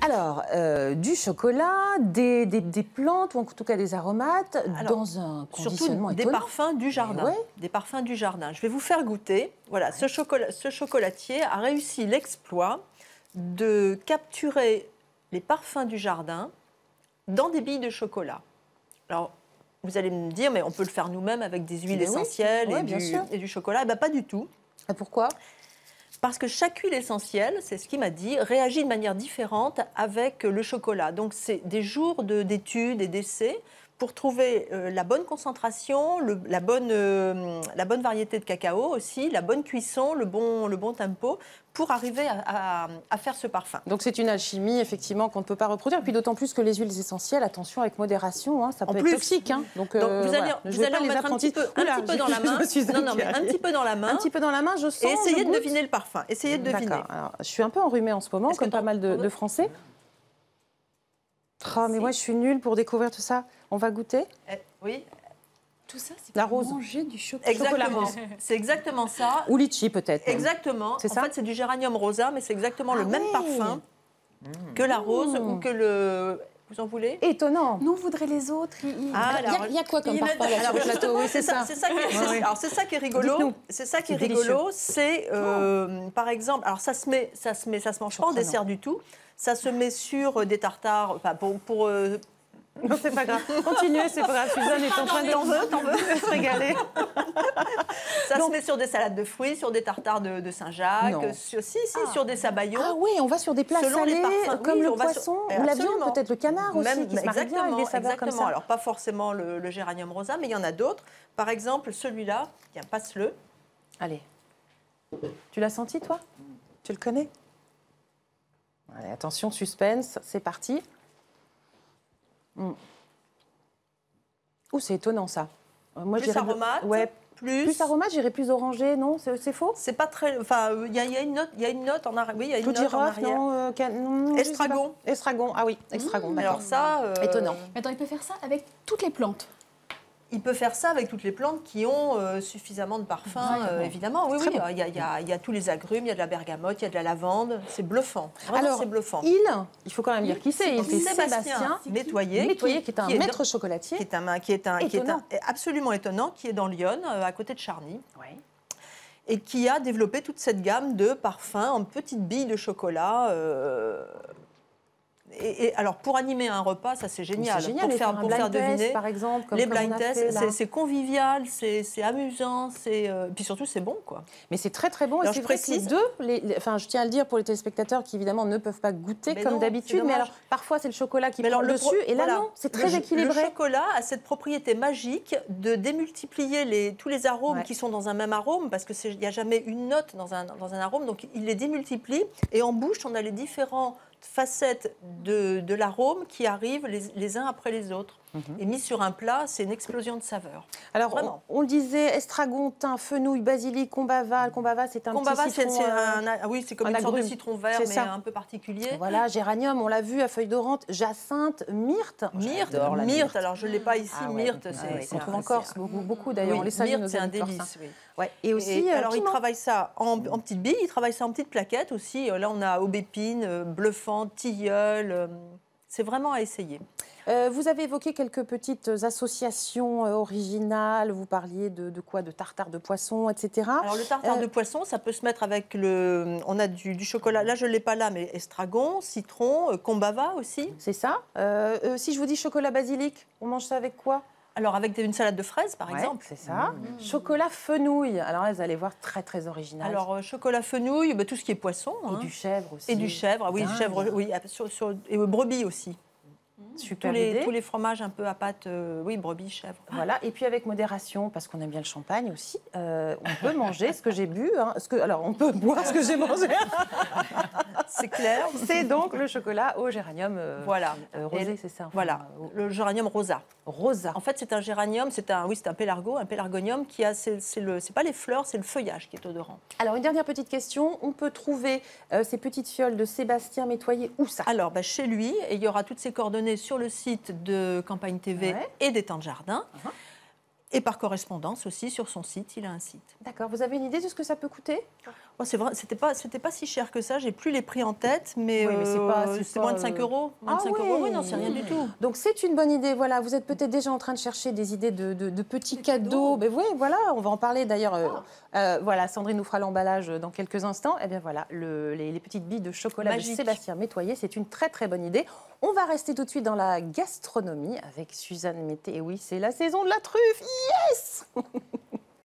Alors, du chocolat, des plantes, ou en tout cas des aromates, dans un conditionnement surtout des parfums du jardin. Ouais. Des parfums du jardin. Je vais vous faire goûter. Voilà, ce chocolatier a réussi l'exploit de capturer les parfums du jardin dans des billes de chocolat. Alors, vous allez me dire, mais on peut le faire nous-mêmes avec des huiles essentielles et du chocolat. Eh bien, pas du tout. Et pourquoi ? Parce que chaque huile essentielle, c'est ce qu'il m'a dit, réagit de manière différente avec le chocolat. Donc, c'est des jours d'études et d'essais pour trouver la bonne concentration, la bonne variété de cacao aussi, la bonne cuisson, le bon tempo, pour arriver à faire ce parfum. Donc c'est une alchimie, effectivement, qu'on ne peut pas reproduire. Et puis d'autant plus que les huiles essentielles, attention, avec modération, hein, ça peut être toxique. Hein. Donc vous allez en mettre un petit peu dans la main. Non, mais un petit peu dans la main. Un petit peu dans la main, je sens. Et essayez de deviner le parfum. Essayez de deviner. Alors, je suis un peu enrhumée en ce moment, comme pas mal de Français. Oh, mais moi, je suis nulle pour découvrir tout ça. On va goûter ? Oui. Tout ça, c'est la pour rose. manger du chocolat. Exactement. C'est exactement ça. Ou litchi, peut-être. Exactement. En fait, c'est du géranium rosa, mais c'est exactement le même parfum que la rose ou que le... Vous en voulez ? Étonnant. Nous, on voudrait les autres. Il y a quoi comme parfum là, sur le plateau ? Oui, c'est ça. Alors, c'est ça qui est rigolo. C'est ça qui est rigolo. C'est, par exemple, alors ça se mange pas en dessert du tout. Ça se met sur des tartares, enfin pour non, c'est pas grave. Continuez, c'est pas grave. Suzanne est en train de se régaler. Ça se met sur des salades de fruits, sur des tartares de Saint-Jacques, sur des sabayons. Ah oui, on va sur des plats salés, comme le poisson ou la viande, peut-être le canard aussi, qui se marie bien avec des saveurs comme ça. Alors, pas forcément le géranium rosa, mais il y en a d'autres. Par exemple, celui-là, tiens, passe-le. Allez. Tu l'as senti, toi ? Tu le connais ? Allez, attention, suspense, c'est parti. Ouh, c'est étonnant ça. Moi, plus aromate, plus aromate, j'irais plus orangé, non ? C'est faux ? C'est pas très. Enfin, il y a une note en arrière. Oui, il y a une note en arrière. Non, estragon. Estragon, ah oui, estragon. Alors ça, étonnant. Mais attends, il peut faire ça avec toutes les plantes. Il peut faire ça avec toutes les plantes qui ont suffisamment de parfum, évidemment. Oui, oui. Il y a tous les agrumes, il y a de la bergamote, il y a de la lavande. C'est bluffant. Vraiment, c'est bluffant. Il faut quand même dire qui c'est. C'est Sébastien Métoyer, qui est un maître chocolatier. Qui est absolument étonnant, qui est dans Lyon, à côté de Charny. Oui. Et qui a développé toute cette gamme de parfums en petites billes de chocolat. Et alors, pour animer un repas, ça c'est génial. Pour faire deviner, par exemple, les blind tests, c'est convivial, c'est amusant, puis surtout c'est bon, quoi. Mais c'est très très bon. Et c'est vrai que les deux, enfin, je tiens à le dire pour les téléspectateurs qui évidemment ne peuvent pas goûter comme d'habitude, mais alors parfois c'est le chocolat qui prend le dessus, et là non, c'est très équilibré. Le chocolat a cette propriété magique de démultiplier tous les arômes qui sont dans un même arôme, parce qu'il n'y a jamais une note dans un arôme, donc il les démultiplie, et en bouche on a les différents facettes de l'arôme qui arrivent les uns après les autres. Et mis sur un plat, c'est une explosion de saveurs. Alors, on le disait, estragon, thym, fenouil, basilic, combava. Le combava, c'est un petit citron. Oui, c'est comme une sorte de citron vert, mais un peu particulier. Voilà, géranium, on l'a vu, à feuilles d'orange, jacinthe, myrte. Myrte, alors je ne l'ai pas ici, myrte. On trouve en Corse, beaucoup d'ailleurs. Myrte, c'est un délice, oui. Ouais. Et aussi, alors, il travaille ça en petites billes, il travaille ça en petites plaquettes aussi. Là, on a aubépine, bluffant, tilleul. C'est vraiment à essayer. Vous avez évoqué quelques petites associations originales. Vous parliez de quoi ? De tartare de poisson, etc. Alors, le tartare de poisson, ça peut se mettre avec on a du chocolat. Là, je ne l'ai pas là, mais estragon, citron, combava aussi. C'est ça. Si je vous dis chocolat basilic, on mange ça avec quoi ? Alors, avec une salade de fraises, par exemple. C'est ça. Chocolat fenouil. Alors là, vous allez voir, très, très original. Alors, chocolat fenouil, tout ce qui est poisson. Et du chèvre aussi. Et du chèvre, oui. Chèvre, oui, et brebis aussi. Super tous les fromages un peu à pâte, brebis, chèvre. Voilà, et puis avec modération, parce qu'on aime bien le champagne aussi, on peut manger ce que j'ai bu, alors on peut boire ce que j'ai mangé. C'est clair. C'est donc le chocolat au géranium rosé, c'est ça. Voilà, le géranium rosa. Rosa. En fait, c'est un géranium, c'est un pélargonium qui a, c'est pas les fleurs, c'est le feuillage qui est odorant. Alors, une dernière petite question, on peut trouver ces petites fioles de Sébastien Métoyer, où ça ? Alors, chez lui, et il y aura toutes ses coordonnées sur le site de Campagne TV et des Temps de Jardin. Et par correspondance aussi, sur son site, il a un site. D'accord. Vous avez une idée de ce que ça peut coûter? Oh, c'est vrai, c'était pas si cher que ça. J'ai plus les prix en tête, mais, c'est moins de 5 euros. Moins de 5 euros, oui, non, c'est rien du tout. Donc c'est une bonne idée. Voilà, vous êtes peut-être déjà en train de chercher des idées de petits cadeaux. Mais oui, voilà, on va en parler d'ailleurs. Voilà, Sandrine nous fera l'emballage dans quelques instants. Eh bien voilà, les petites billes de chocolat Magique. De Sébastien Métoyer, c'est une très très bonne idée. On va rester tout de suite dans la gastronomie avec Suzanne Mété. Et oui, c'est la saison de la truffe. Yes.